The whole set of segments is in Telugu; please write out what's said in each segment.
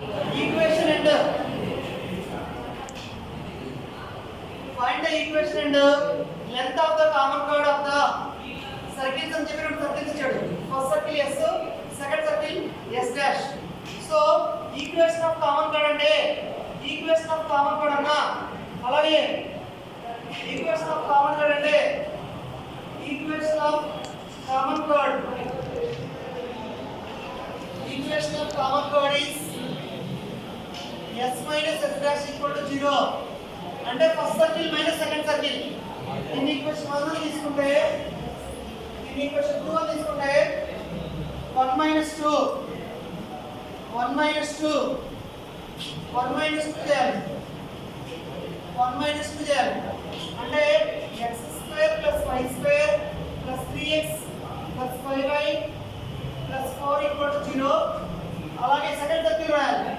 equation and find the equation and length of the common chord of the circles అని చెప్పి రెండు సర్కిల్స్ ఇచ్చాడు. First circle s, second circle s dash. So equation of common chord అంటే ఈక్వేషన్ ఆఫ్ కామన్ chord అన్న అలాగే ఈక్వేషన్ ఆఫ్ కామన్ chord అంటే equation of common chord equation of common chord is s minus s dash equal to 0 అంటే first circle minus second circle. దీని ఈక్వేషన్ 1 తీసుకుంటే దీని ఈక్వేషన్ 2 తీసుకుంటే 1 minus 2 చేయాలి. 1 minus 2 చేయాలి అంటే x square plus y square plus 3x plus 5y plus 4 equal to 0. అలాగే సెకండ్ సర్కిల్ రాయాలి.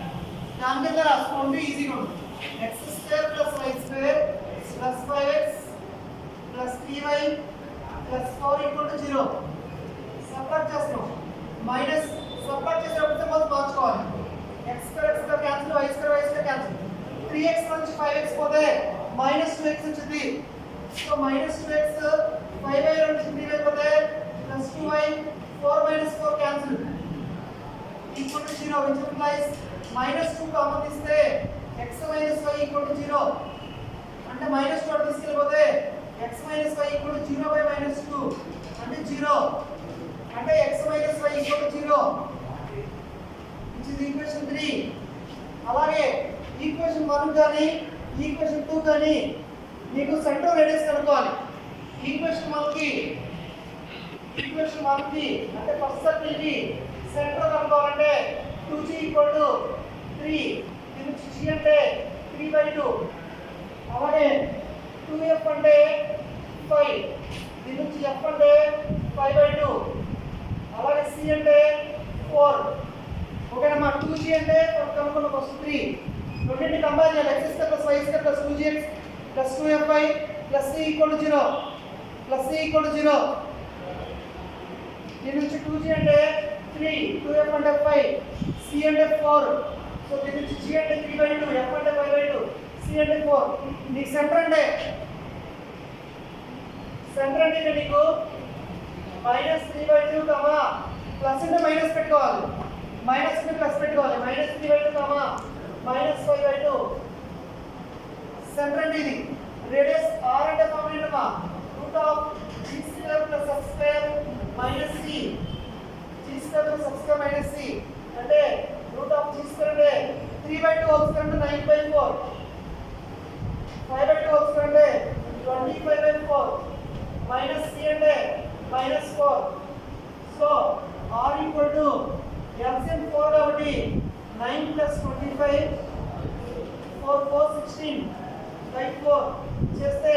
దాని కింద రాసుకోండి ఈజీగా ఉంటుంది. x square plus y square plus 5x plus 3y plus 4 equal to 0. Subtract చేస్తాం. మైనస్ సబ్ట్రాక్ట్ చేసేటప్పుడు మొదలు మార్చుకోవాలి. x square x square cancel, y square cancel. 3x నుంచి 5x పోతే మైనస్ 2x వచ్చింది. సో మైనస్ 2x 5y నుంచి 3y పోతే plus 2y 4 minus 4 cancel equal to 0 which implies minus 2 common తీస్తే x minus y equal to 0 అంటే minus 2 తీసుకెళ్ళిపోతే x minus y equal to 0 by minus 2 అంటే 0 అంటే x minus y equal to 0 which is equation 3. అలాగే ఈక్వేషన్ 1 కానీ ఈక్వేషన్ 2 కానీ మీకు సెంటర్ రేడియస్ కనుక్కోవాలి. ఈక్వేషన్ 1 కి అంటే ఫస్ట్ సర్కిల్ కి సెంటర్ కనుక్కోవాలంటే 2g equal to 3. దీని నుంచి g అంటే 3/2. అలాగే 2f అంటే 5. దీని నుంచి f అంటే 5/2. అలాగే c అంటే 4. ఓకేనమ్మా. 2g అంటే కనుక్కున్న ఫస్ట్ 3. రెండింటిని కంపేర్ చేయాలి. x square plus y square plus 2gx plus 2fy plus c equal to 0. దీని నుంచి 2g అంటే 3, 2f అంటే 5, c అంటే 4. సో దీని నుంచి g అంటే 3/2, f అంటే 5/2, c అంటే 4. నీకు సెంటర్ అంటే నీకు -3/2 కామా ప్లస్ అంటే మైనస్ పెట్టుకోవాలి. మైనస్ అంటే ప్లస్ పెట్టుకోవాలి. -3/2 కామా -5/2. సెంటర్ అంటే ఇది. రేడియస్ r అంటే ఫార్ములా ఏంటమ్మా? Root of g square plus f square minus c. g square plus f square minus c అంటే రూట్ ఆఫ్ g స్క్వేర్ అంటే 3/2 హోల్ స్క్వేర్ అంటే 9/4. 5/2 హోల్ స్క్వేర్ అంటే 25/4 మైనస్ c అంటే -4. So r equal to LCM 4 కాబట్టి 9 + 25 4 16/4 చేస్తే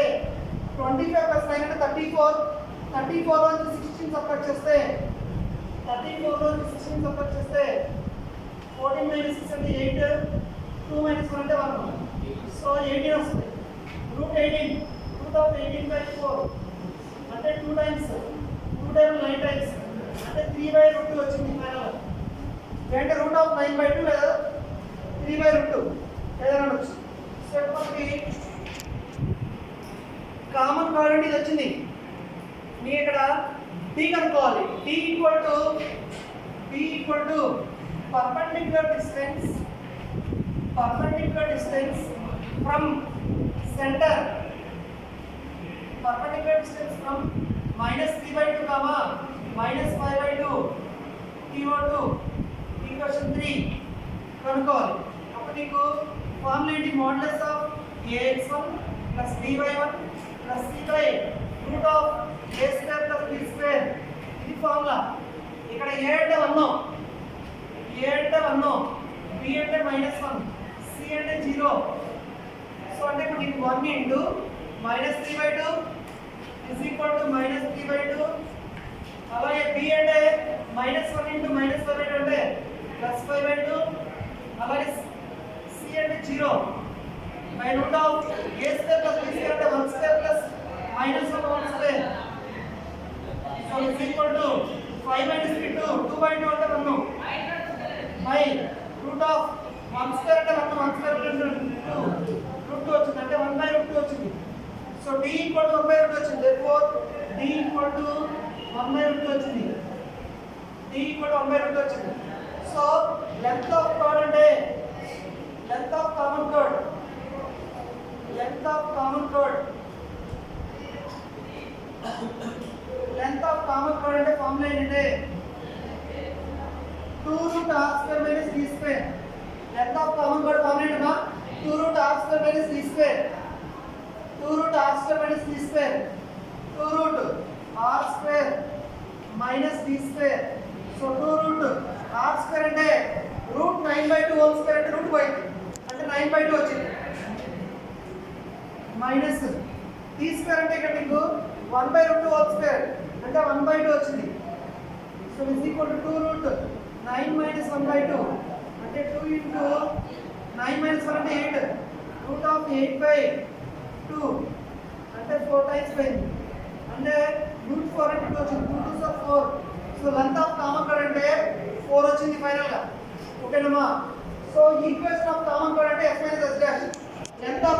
25 + 9 అంటే 34. 34 నుంచి 16 సబ్ట్రాక్ట్ చేస్తే 14 -6 అంటే 8. 2 - 1 అంటే 1. సో 18 వస్తుంది. √18 రూట్ ఆఫ్ 18/4 అంటే 2 టైమ్స్ 9 టైమ్స్ అంటే 3/√2 వచ్చింది ఫైనల్. అంటే రూట్ ఆఫ్ 9/2 లేదా 3/√2 ఏదైనా అనొచ్చు. సో మనకి కామన్ chord ఇది వచ్చింది. మీ ఇక్కడ t కనుక్కోవాలి. t equal to perpendicular distance from center. Perpendicular distance from -3/2 comma -5/2 t/2 equation 3 కనుక్కోవాలి. అప్పుడు నీకు ఫార్ములా ఏంటి? Modulus of ax1 plus by1 plus c by root of a square plus b square. ఇది ఫార్ములా. ఇక్కడ a అంటే 1, b అంటే -1, c అంటే 0. సో అంటే ఇప్పుడు నీకు 1 × -3/2 is equal to -3/2. అలాగే b అంటే -1 × -5/2 అంటే +5/2. అలాగే c అంటే 0 by root of a square plus b square అంటే 1 square plus -1 square. So is equal to 5 - 3 2 2/2 అంటే 1 by root of 1 స్క్వేర్ అంటే మొత్తం 1 స్క్వేర్ అంటే రూట్ 2 వచ్చింది అంటే 1 బై రూట్ 2 వచ్చింది. So d equal to 1 by root 2 వచ్చింది. therefore d equal to 1 by root 2 వచ్చింది. d equal to 1 by root 2 వచ్చింది. సో లెంగ్త్ ఆఫ్ కార్డ్ అంటే length of common card length of common chord అంటే ఫార్ములా ఏంటంటే 2 root r square minus d square. length of common chord formula ఏంటమ్మా 2 root r square minus d square. 2 root r square minus d square. 2 root r square minus d square. So 2 root r square అంటే root 9/2 whole square అంటే root పోయింది అంటే 9/2 వచ్చింది. మైనస్ టీ స్క్వేర్ అంటే ఇక్కడ మీకు 1/√2 హోల్ స్క్వేర్ అంటే 1/2 వచ్చింది. So is equal to 2 root 9 minus 1/2 అంటే 2 ఇంటూ 9 మైనస్ 1 అంటే 8 రూట్ ఆఫ్ 8/2 అంటే 4 టైమ్స్ పోయింది అంటే రూట్ 4 అంటే 2 వచ్చింది. 2 2 4. So length of common card అంటే 4 వచ్చింది ఫైనల్గా. ఓకేనమ్మా. So equation of common card అంటే s minus s dash. Length of